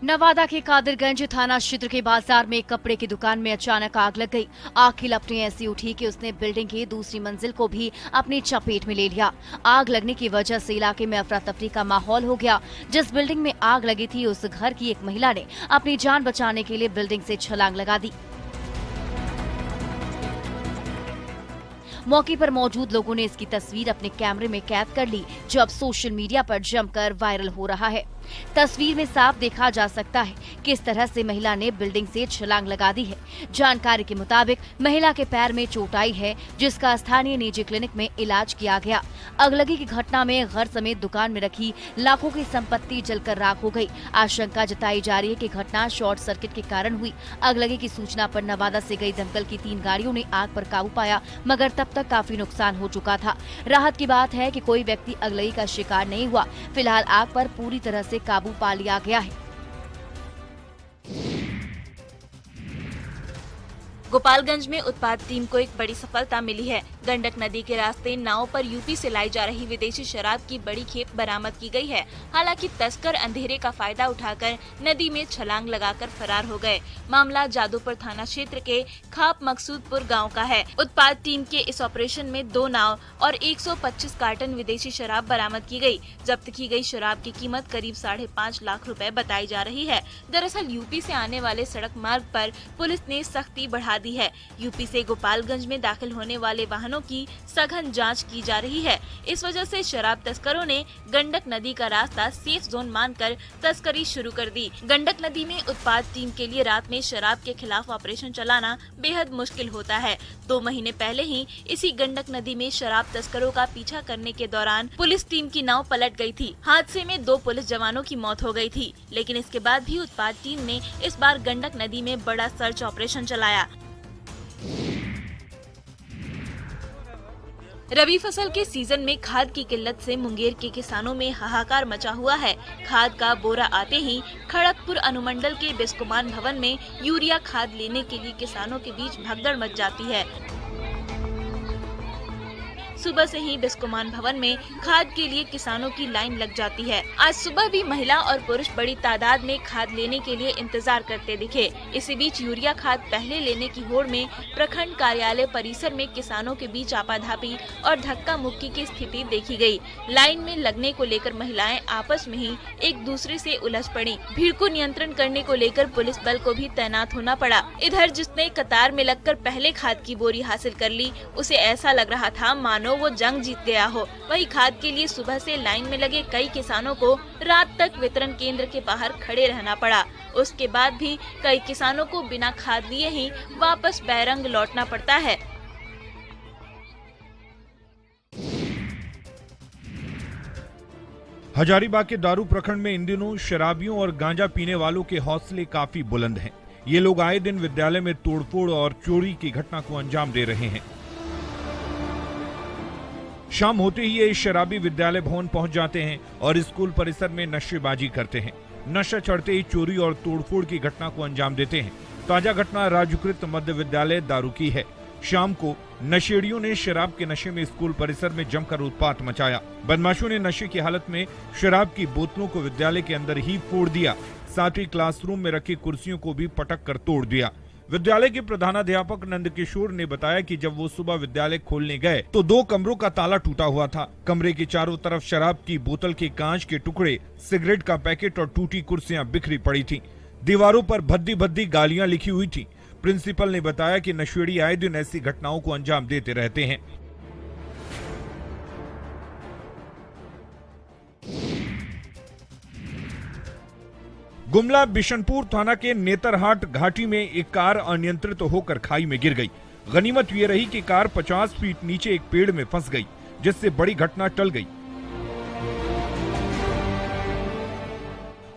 नवादा के कादिरगंज थाना क्षेत्र के बाजार में एक कपड़े की दुकान में अचानक आग लग गई। आग की लपटें ऐसी उठी कि उसने बिल्डिंग की दूसरी मंजिल को भी अपनी चपेट में ले लिया। आग लगने की वजह से इलाके में अफरा तफरी का माहौल हो गया। जिस बिल्डिंग में आग लगी थी उस घर की एक महिला ने अपनी जान बचाने के लिए बिल्डिंग से छलांग लगा दी। मौके पर मौजूद लोगों ने इसकी तस्वीर अपने कैमरे में कैद कर ली, जो अब सोशल मीडिया पर जमकर वायरल हो रहा है। तस्वीर में साफ देखा जा सकता है किस तरह से महिला ने बिल्डिंग से छलांग लगा दी है। जानकारी के मुताबिक महिला के पैर में चोट आई है, जिसका स्थानीय निजी क्लिनिक में इलाज किया गया। अगलगी की घटना में घर समेत दुकान में रखी लाखों की संपत्ति जलकर राख हो गई। आशंका जताई जा रही है कि घटना शॉर्ट सर्किट के कारण हुई। अगलगी की सूचना पर नवादा से गई दमकल की 3 गाड़ियों ने आग पर काबू पाया, मगर तब तक काफी नुकसान हो चुका था। राहत की बात है कि कोई व्यक्ति अगलगी का शिकार नहीं हुआ। फिलहाल आग पर पूरी तरह से काबू पा लिया गया है। गोपालगंज में उत्पाद टीम को एक बड़ी सफलता मिली है। गंडक नदी के रास्ते नाव पर यूपी से लाई जा रही विदेशी शराब की बड़ी खेप बरामद की गई है। हालांकि तस्कर अंधेरे का फायदा उठाकर नदी में छलांग लगाकर फरार हो गए। मामला जादूपुर थाना क्षेत्र के खाप मकसूदपुर गांव का है। उत्पाद टीम के इस ऑपरेशन में 2 नाव और 125 कार्टन विदेशी शराब बरामद की गई। जब्त की गई शराब की कीमत करीब 5.5 लाख रुपए बताई जा रही है। दरअसल यूपी से आने वाले सड़क मार्ग पर पुलिस ने सख्ती बढ़ा दी है। यूपी से गोपालगंज में दाखिल होने वाले वाहनों की सघन जांच की जा रही है। इस वजह से शराब तस्करों ने गंडक नदी का रास्ता सेफ जोन मानकर तस्करी शुरू कर दी। गंडक नदी में उत्पाद टीम के लिए रात में शराब के खिलाफ ऑपरेशन चलाना बेहद मुश्किल होता है। 2 महीने पहले ही इसी गंडक नदी में शराब तस्करों का पीछा करने के दौरान पुलिस टीम की नाव पलट गई थी। हादसे में 2 पुलिस जवानों की मौत हो गई थी, लेकिन इसके बाद भी उत्पाद टीम ने इस बार गंडक नदी में बड़ा सर्च ऑपरेशन चलाया। रबी फसल के सीजन में खाद की किल्लत से मुंगेर के किसानों में हाहाकार मचा हुआ है। खाद का बोरा आते ही खड़गपुर अनुमंडल के बिस्कुमान भवन में यूरिया खाद लेने के लिए किसानों के बीच भगदड़ मच जाती है। सुबह से ही बिस्कुमान भवन में खाद के लिए किसानों की लाइन लग जाती है। आज सुबह भी महिला और पुरुष बड़ी तादाद में खाद लेने के लिए इंतजार करते दिखे। इसी बीच यूरिया खाद पहले लेने की होड़ में प्रखंड कार्यालय परिसर में किसानों के बीच आपाधापी और धक्का मुक्की की स्थिति देखी गई। लाइन में लगने को लेकर महिलाएं आपस में ही एक दूसरे से उलझ पड़ी। भीड़ को नियंत्रण करने को लेकर पुलिस बल को भी तैनात होना पड़ा। इधर जिसने कतार में लगकर पहले खाद की बोरी हासिल कर ली, उसे ऐसा लग रहा था मानो वो जंग जीत गया हो। वही खाद के लिए सुबह से लाइन में लगे कई किसानों को रात तक वितरण केंद्र के बाहर खड़े रहना पड़ा। उसके बाद भी कई किसानों को बिना खाद लिए ही वापस बैरंग लौटना पड़ता है। हजारीबाग के दारू प्रखंड में इन दिनों शराबियों और गांजा पीने वालों के हौसले काफी बुलंद हैं। ये लोग आए दिन विद्यालय में तोड़फोड़ और चोरी की घटना को अंजाम दे रहे हैं। शाम होते ही ये शराबी विद्यालय भवन पहुंच जाते हैं और स्कूल परिसर में नशेबाजी करते हैं। नशा चढ़ते ही चोरी और तोड़फोड़ की घटना को अंजाम देते हैं। ताजा घटना राजूकृत मध्य विद्यालय दारू की है। शाम को नशेड़ियों ने शराब के नशे में स्कूल परिसर में जमकर उत्पात मचाया। बदमाशों ने नशे की हालत में शराब की बोतलों को विद्यालय के अंदर ही फोड़ दिया। साथ ही क्लासरूम में रखी कुर्सियों को भी पटक कर तोड़ दिया। विद्यालय के प्रधानाध्यापक नंदकिशोर ने बताया कि जब वो सुबह विद्यालय खोलने गए तो 2 कमरों का ताला टूटा हुआ था। कमरे के चारों तरफ शराब की बोतल के कांच के टुकड़े, सिगरेट का पैकेट और टूटी कुर्सियां बिखरी पड़ी थीं। दीवारों पर भद्दी भद्दी गालियां लिखी हुई थीं। प्रिंसिपल ने बताया कि नशेड़ी आए दिन ऐसी घटनाओं को अंजाम देते रहते हैं। गुमला बिशनपुर थाना के नेतरहाट घाटी में एक कार अनियंत्रित होकर खाई में गिर गई। गनीमत ये रही कि कार 50 फीट नीचे एक पेड़ में फंस गई, जिससे बड़ी घटना टल गई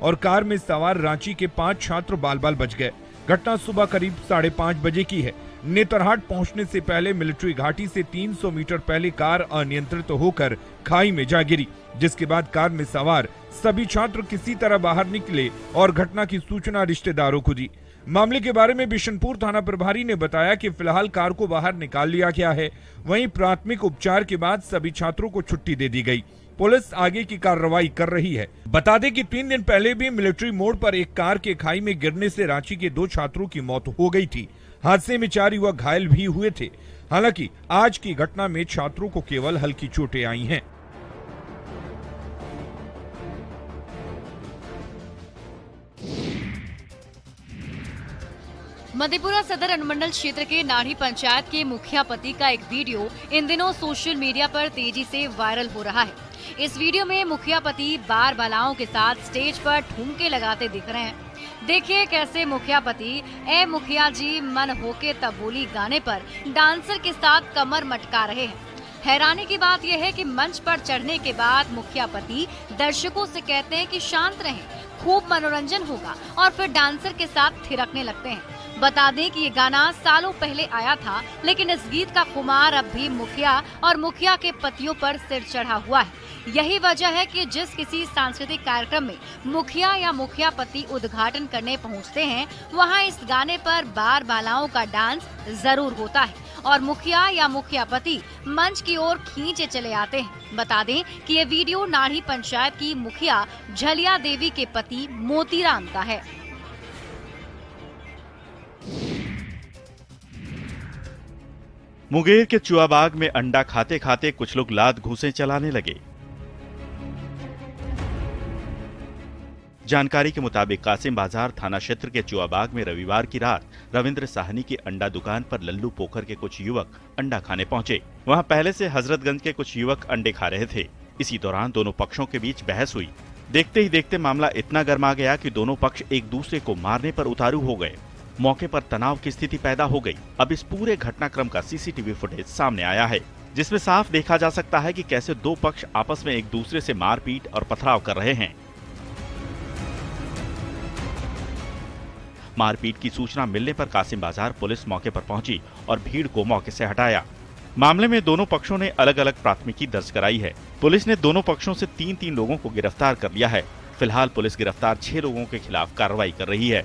और कार में सवार रांची के 5 छात्र बाल-बाल बच गए। घटना सुबह करीब 5:30 बजे की है। नेतरहाट पहुंचने से पहले मिलिट्री घाटी से 300 मीटर पहले कार अनियंत्रित होकर खाई में जा गिरी, जिसके बाद कार में सवार सभी छात्र किसी तरह बाहर निकले और घटना की सूचना रिश्तेदारों को दी। मामले के बारे में बिशनपुर थाना प्रभारी ने बताया कि फिलहाल कार को बाहर निकाल लिया गया है। वहीं प्राथमिक उपचार के बाद सभी छात्रों को छुट्टी दे दी गई। पुलिस आगे की कार्रवाई कर रही है। बता दें कि 3 दिन पहले भी मिलिट्री मोड़ पर एक कार के खाई में गिरने से रांची के 2 छात्रों की मौत हो गई थी। हादसे में 4 युवक घायल भी हुए थे। हालांकि आज की घटना में छात्रों को केवल हल्की चोटें आई हैं। मधेपुरा सदर अनुमंडल क्षेत्र के नाढ़ी पंचायत के मुखिया पति का एक वीडियो इन दिनों सोशल मीडिया पर तेजी से वायरल हो रहा है। इस वीडियो में मुखिया पति बार बालाओं के साथ स्टेज पर ठुमके लगाते दिख रहे हैं। देखिए कैसे मुखिया पति ए मुखिया जी मन होके तब बोली गाने पर डांसर के साथ कमर मटका रहे हैं। हैरानी की बात यह है कि मंच पर चढ़ने के बाद मुखिया पति दर्शकों से कहते हैं कि शांत रहें, खूब मनोरंजन होगा, और फिर डांसर के साथ थिरकने लगते हैं। बता दें कि ये गाना सालों पहले आया था, लेकिन इस गीत का खुमार अब भी मुखिया और मुखिया के पतियों पर सिर चढ़ा हुआ है। यही वजह है कि जिस किसी सांस्कृतिक कार्यक्रम में मुखिया या मुखिया पति उद्घाटन करने पहुंचते हैं, वहां इस गाने पर बार बालाओं का डांस जरूर होता है और मुखिया या मुखिया पति मंच की ओर खींचे चले आते हैं। बता दें कि ये वीडियो नाढ़ी पंचायत की मुखिया झलिया देवी के पति मोतीराम का है। मुंगेर के चुआबाग में अंडा खाते खाते कुछ लोग लात घूंसे चलाने लगे। जानकारी के मुताबिक कासिम बाजार थाना क्षेत्र के चुआबाग में रविवार की रात रविंद्र साहनी की अंडा दुकान पर लल्लू पोखर के कुछ युवक अंडा खाने पहुंचे। वहां पहले से हजरतगंज के कुछ युवक अंडे खा रहे थे। इसी दौरान दोनों पक्षों के बीच बहस हुई। देखते ही देखते मामला इतना गर्मा गया कि दोनों पक्ष एक दूसरे को मारने पर उतारू हो गए। मौके पर तनाव की स्थिति पैदा हो गई। अब इस पूरे घटनाक्रम का सीसीटीवी फुटेज सामने आया है, जिसमें साफ देखा जा सकता है कि कैसे दो पक्ष आपस में एक दूसरे से मारपीट और पथराव कर रहे हैं। मारपीट की सूचना मिलने पर कासिम बाजार पुलिस मौके पर पहुंची और भीड़ को मौके से हटाया। मामले में दोनों पक्षों ने अलग अलग प्राथमिकी दर्ज कराई है। पुलिस ने दोनों पक्षों से 3-3 लोगों को गिरफ्तार कर लिया है। फिलहाल पुलिस गिरफ्तार 6 लोगों के खिलाफ कार्रवाई कर रही है।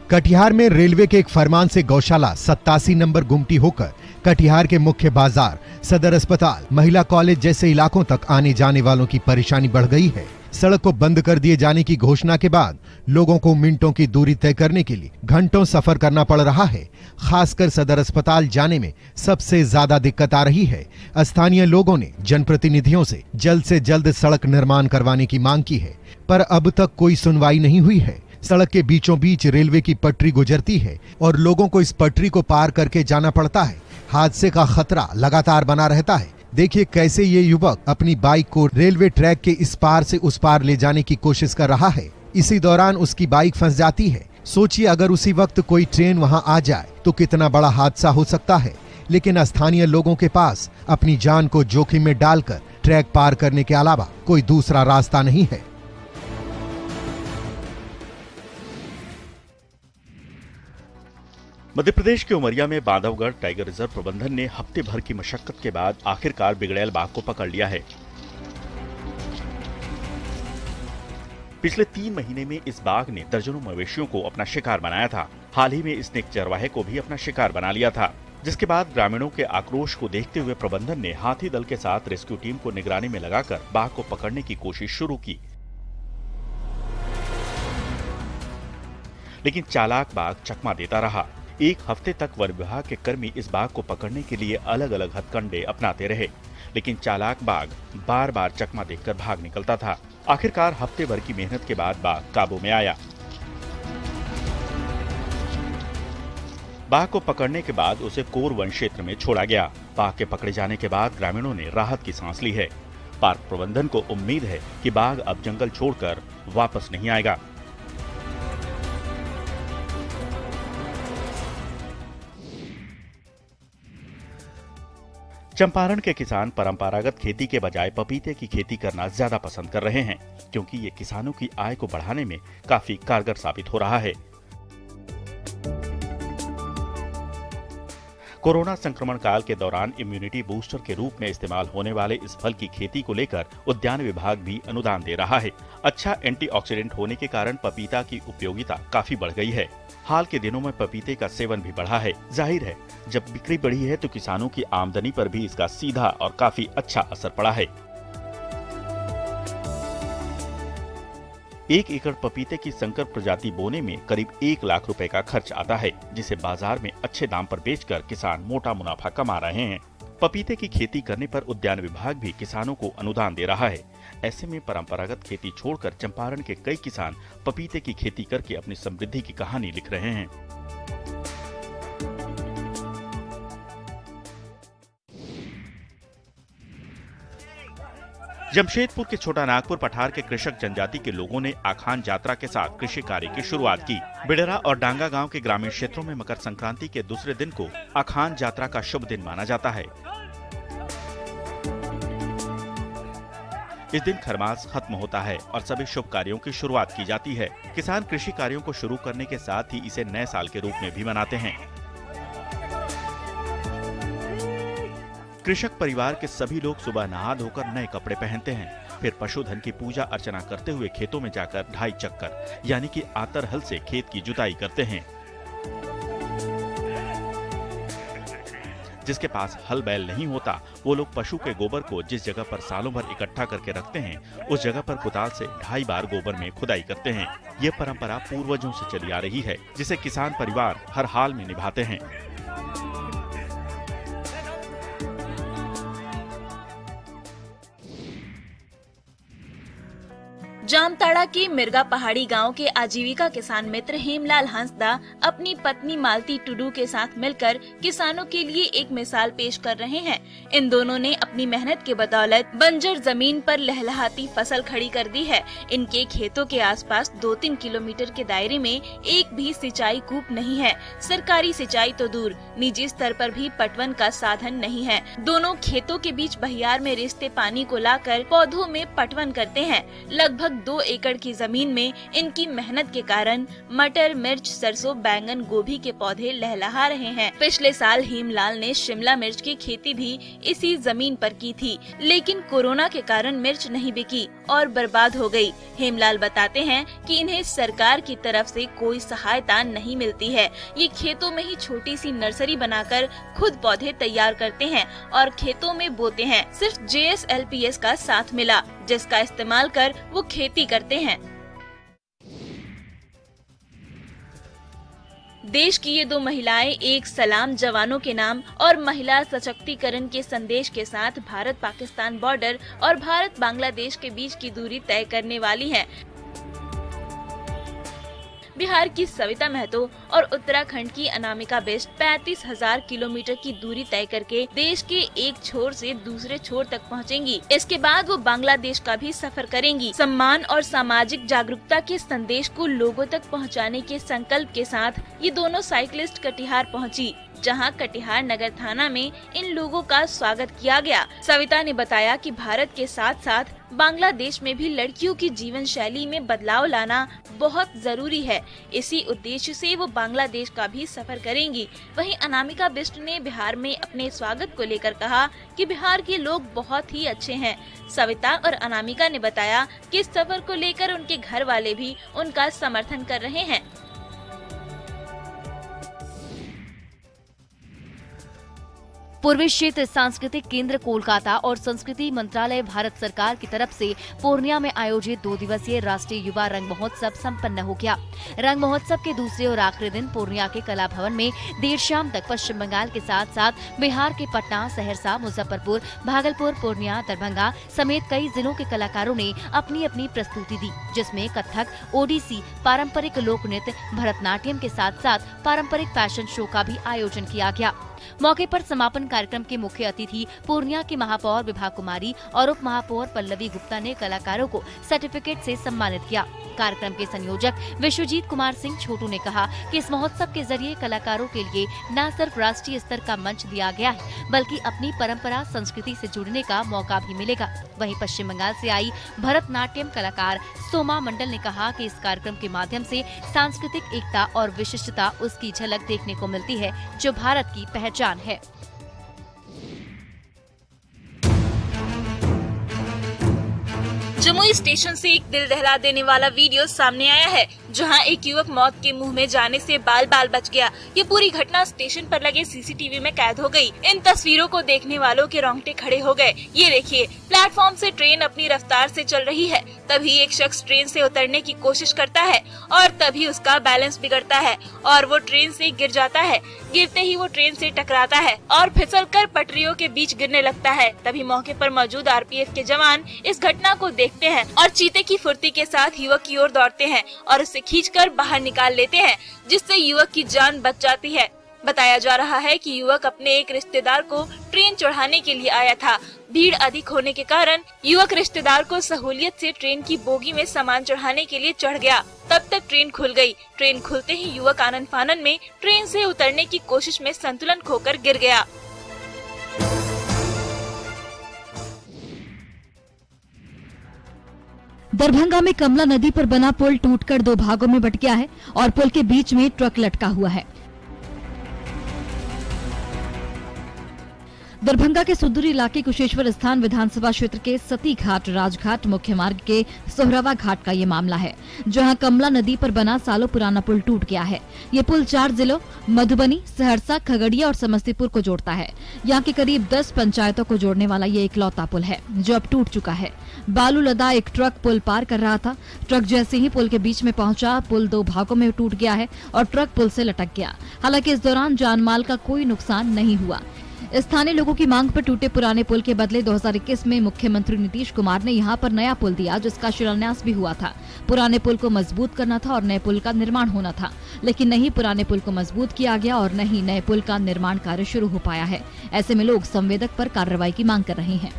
कटिहार में रेलवे के एक फरमान से गौशाला 87 नंबर गुमटी होकर कटिहार के मुख्य बाजार, सदर अस्पताल, महिला कॉलेज जैसे इलाकों तक आने जाने वालों की परेशानी बढ़ गई है। सड़क को बंद कर दिए जाने की घोषणा के बाद लोगों को मिनटों की दूरी तय करने के लिए घंटों सफर करना पड़ रहा है। खासकर सदर अस्पताल जाने में सबसे ज्यादा दिक्कत आ रही है। स्थानीय लोगों ने जनप्रतिनिधियों से जल्द सड़क निर्माण करवाने की मांग की है, पर अब तक कोई सुनवाई नहीं हुई है। सड़क के बीचों बीच रेलवे की पटरी गुजरती है और लोगों को इस पटरी को पार करके जाना पड़ता है। हादसे का खतरा लगातार बना रहता है। देखिए कैसे ये युवक अपनी बाइक को रेलवे ट्रैक के इस पार से उस पार ले जाने की कोशिश कर रहा है। इसी दौरान उसकी बाइक फंस जाती है। सोचिए अगर उसी वक्त कोई ट्रेन वहां आ जाए तो कितना बड़ा हादसा हो सकता है। लेकिन स्थानीय लोगों के पास अपनी जान को जोखिम में डालकर ट्रैक पार करने के अलावा कोई दूसरा रास्ता नहीं है। मध्य प्रदेश के उमरिया में बांधवगढ़ टाइगर रिजर्व प्रबंधन ने हफ्ते भर की मशक्कत के बाद आखिरकार बिगड़ैल बाघ को पकड़ लिया है। पिछले 3 महीने में इस बाघ ने दर्जनों मवेशियों को अपना शिकार बनाया था। हाल ही में इसने एक चरवाहे को भी अपना शिकार बना लिया था, जिसके बाद ग्रामीणों के आक्रोश को देखते हुए प्रबंधन ने हाथी दल के साथ रेस्क्यू टीम को निगरानी में लगाकर बाघ को पकड़ने की कोशिश शुरू की। लेकिन चालाक बाघ चकमा देता रहा। एक हफ्ते तक वन विभाग के कर्मी इस बाघ को पकड़ने के लिए अलग अलग हथकंडे अपनाते रहे, लेकिन चालाक बाघ बार बार चकमा देकर भाग निकलता था। आखिरकार हफ्ते भर की मेहनत के बाद बाघ काबू में आया। बाघ को पकड़ने के बाद उसे कोर वन क्षेत्र में छोड़ा गया। बाघ के पकड़े जाने के बाद ग्रामीणों ने राहत की सांस ली है। पार्क प्रबंधन को उम्मीद है कि बाघ अब जंगल छोड़कर वापस नहीं आएगा। चंपारण के किसान परंपरागत खेती के बजाय पपीते की खेती करना ज्यादा पसंद कर रहे हैं, क्योंकि ये किसानों की आय को बढ़ाने में काफी कारगर साबित हो रहा है। कोरोना संक्रमण काल के दौरान इम्यूनिटी बूस्टर के रूप में इस्तेमाल होने वाले इस फल की खेती को लेकर उद्यान विभाग भी अनुदान दे रहा है। अच्छा एंटीऑक्सीडेंट होने के कारण पपीता की उपयोगिता काफी बढ़ गई है। हाल के दिनों में पपीते का सेवन भी बढ़ा है। जाहिर है, जब बिक्री बढ़ी है तो किसानों की आमदनी पर भी इसका सीधा और काफी अच्छा असर पड़ा है। 1 एकड़ पपीते की संकर प्रजाति बोने में करीब 1 लाख रुपए का खर्च आता है, जिसे बाजार में अच्छे दाम पर बेचकर किसान मोटा मुनाफा कमा रहे हैं। पपीते की खेती करने पर उद्यान विभाग भी किसानों को अनुदान दे रहा है। ऐसे में परंपरागत खेती छोड़कर चंपारण के कई किसान पपीते की खेती करके अपनी समृद्धि की कहानी लिख रहे हैं। जमशेदपुर के छोटा नागपुर पठार के कृषक जनजाति के लोगों ने आखान यात्रा के साथ कृषि कार्य की शुरुआत की। बिडरा और डांगा गांव के ग्रामीण क्षेत्रों में मकर संक्रांति के दूसरे दिन को आखान यात्रा का शुभ दिन माना जाता है। इस दिन खरमास खत्म होता है और सभी शुभ कार्यों की शुरुआत की जाती है। किसान कृषि कार्यों को शुरू करने के साथ ही इसे नए साल के रूप में भी मनाते हैं। कृषक परिवार के सभी लोग सुबह नहा धोकर नए कपड़े पहनते हैं, फिर पशुधन की पूजा अर्चना करते हुए खेतों में जाकर 2.5 चक्कर यानी कि आतर हल से खेत की जुताई करते हैं। जिसके पास हल बैल नहीं होता, वो लोग पशु के गोबर को जिस जगह पर सालों भर इकट्ठा करके रखते हैं, उस जगह पर कुदाल से 2.5 बार गोबर में खुदाई करते हैं। ये परंपरा पूर्वजों से चली आ रही है, जिसे किसान परिवार हर हाल में निभाते हैं। जामताड़ा के मिर्गा पहाड़ी गांव के आजीविका किसान मित्र हेमलाल हंसदा अपनी पत्नी मालती टुडू के साथ मिलकर किसानों के लिए एक मिसाल पेश कर रहे हैं। इन दोनों ने अपनी मेहनत के बदौलत बंजर जमीन पर लहलहाती फसल खड़ी कर दी है। इनके खेतों के आसपास 2-3 किलोमीटर के दायरे में एक भी सिंचाई कूप नहीं है। सरकारी सिंचाई तो दूर, निजी स्तर पर भी पटवन का साधन नहीं है। दोनों खेतों के बीच बहियार में रिश्ते पानी को लाकर पौधों में पटवन करते हैं। लगभग 2 एकड़ की जमीन में इनकी मेहनत के कारण मटर, मिर्च, सरसों, बैंगन, गोभी के पौधे लहलहा रहे हैं। पिछले साल हेमलाल ने शिमला मिर्च की खेती भी इसी जमीन पर की थी, लेकिन कोरोना के कारण मिर्च नहीं बिकी और बर्बाद हो गई। हेमलाल बताते हैं कि इन्हें सरकार की तरफ से कोई सहायता नहीं मिलती है। ये खेतों में ही छोटी सी नर्सरी बनाकर खुद पौधे तैयार करते हैं और खेतों में बोते हैं। सिर्फ JSLPS का साथ मिला, जिसका इस्तेमाल कर वो खेती करते हैं। देश की ये 2 महिलाएं एक सलाम जवानों के नाम और महिला सशक्तिकरण के संदेश के साथ भारत पाकिस्तान बॉर्डर और भारत बांग्लादेश के बीच की दूरी तय करने वाली हैं। बिहार की सविता महतो और उत्तराखंड की अनामिका बिष्ट 35,000 किलोमीटर की दूरी तय करके देश के एक छोर से दूसरे छोर तक पहुंचेंगी। इसके बाद वो बांग्लादेश का भी सफर करेंगी। सम्मान और सामाजिक जागरूकता के संदेश को लोगों तक पहुंचाने के संकल्प के साथ ये दोनों साइकिलिस्ट कटिहार पहुंची, जहां कटिहार नगर थाना में इन लोगों का स्वागत किया गया। सविता ने बताया कि भारत के साथ साथ बांग्लादेश में भी लड़कियों की जीवन शैली में बदलाव लाना बहुत जरूरी है। इसी उद्देश्य से वो बांग्लादेश का भी सफर करेंगी। वहीं अनामिका बिष्ट ने बिहार में अपने स्वागत को लेकर कहा कि बिहार के लोग बहुत ही अच्छे हैं। सविता और अनामिका ने बताया कि इस सफर को लेकर उनके घर वाले भी उनका समर्थन कर रहे हैं। पूर्वी क्षेत्र सांस्कृतिक केंद्र कोलकाता और संस्कृति मंत्रालय भारत सरकार की तरफ से पूर्णिया में आयोजित 2 दिवसीय राष्ट्रीय युवा रंग महोत्सव संपन्न हो गया। रंग महोत्सव के दूसरे और आखिरी दिन पूर्णिया के कला भवन में देर शाम तक पश्चिम बंगाल के साथ साथ बिहार के पटना, सहरसा, मुजफ्फरपुर, भागलपुर, पूर्णिया, दरभंगा समेत कई जिलों के कलाकारों ने अपनी अपनी प्रस्तुति दी, जिसमें कथक, ओडिसी, पारंपरिक लोक नृत्य, भरतनाट्यम के साथ साथ पारंपरिक फैशन शो का भी आयोजन किया गया। मौके पर समापन कार्यक्रम के मुख्य अतिथि पूर्णिया की महापौर विभा कुमारी और उप महापौर पल्लवी गुप्ता ने कलाकारों को सर्टिफिकेट से सम्मानित किया। कार्यक्रम के संयोजक विश्वजीत कुमार सिंह छोटू ने कहा कि इस महोत्सव के जरिए कलाकारों के लिए न सिर्फ राष्ट्रीय स्तर का मंच दिया गया है, बल्कि अपनी परंपरा संस्कृति से जुड़ने का मौका भी मिलेगा। वहीं पश्चिम बंगाल से आई भरतनाट्यम कलाकार सोमा मंडल ने कहा कि इस कार्यक्रम के माध्यम से सांस्कृतिक एकता और विशिष्टता उसकी झलक देखने को मिलती है, जो भारत की पहचान पहचान है। जमुई स्टेशन से एक दिल दहला देने वाला वीडियो सामने आया है, जहां एक युवक मौत के मुंह में जाने से बाल बाल बच गया। ये पूरी घटना स्टेशन पर लगे सीसीटीवी में कैद हो गई। इन तस्वीरों को देखने वालों के रोंगटे खड़े हो गए। ये देखिए, प्लेटफॉर्म से ट्रेन अपनी रफ्तार से चल रही है, तभी एक शख्स ट्रेन से उतरने की कोशिश करता है और तभी उसका बैलेंस बिगड़ता है और वो ट्रेन से गिर जाता है। गिरते ही वो ट्रेन से टकराता है और फिसलकर पटरियों के बीच गिरने लगता है। तभी मौके पर मौजूद आरपीएफ के जवान इस घटना को देखते हैं और चीते की फुर्ती के साथ युवक की ओर दौड़ते हैं और उसे खींचकर बाहर निकाल लेते हैं, जिससे युवक की जान बच जाती है। बताया जा रहा है कि युवक अपने एक रिश्तेदार को ट्रेन चढ़ाने के लिए आया था। भीड़ अधिक होने के कारण युवक रिश्तेदार को सहूलियत से ट्रेन की बोगी में सामान चढ़ाने के लिए चढ़ गया। तब तक ट्रेन खुल गई। ट्रेन खुलते ही युवक आनन फानन में ट्रेन से उतरने की कोशिश में संतुलन खोकर गिर गया। दरभंगा में कमला नदी पर बना पुल टूटकर 2 भागों में बट गया है और पुल के बीच में ट्रक लटका हुआ है। दरभंगा के सुदूर इलाके कुशेश्वर स्थान विधानसभा क्षेत्र के सती घाट राजघाट मुख्य मार्ग के सोहरावा घाट का ये मामला है, जहां कमला नदी पर बना सालों पुराना पुल टूट गया है। ये पुल 4 जिलों मधुबनी, सहरसा, खगड़िया और समस्तीपुर को जोड़ता है। यहाँ के करीब 10 पंचायतों को जोड़ने वाला ये इकलौता पुल है जो अब टूट चुका है। बालू लदा एक ट्रक पुल पार कर रहा था। ट्रक जैसे ही पुल के बीच में पहुंचा, पुल 2 भागों में टूट गया है और ट्रक पुल से लटक गया। हालांकि इस दौरान जानमाल का कोई नुकसान नहीं हुआ। स्थानीय लोगों की मांग पर टूटे पुराने पुल के बदले 2021 में मुख्यमंत्री नीतीश कुमार ने यहां पर नया पुल दिया, जिसका शिलान्यास भी हुआ था। पुराने पुल को मजबूत करना था और नए पुल का निर्माण होना था, लेकिन नहीं पुराने पुल को मजबूत किया गया और न ही नए पुल का निर्माण कार्य शुरू हो पाया है। ऐसे में लोग संवेदक पर कार्रवाई की मांग कर रहे हैं।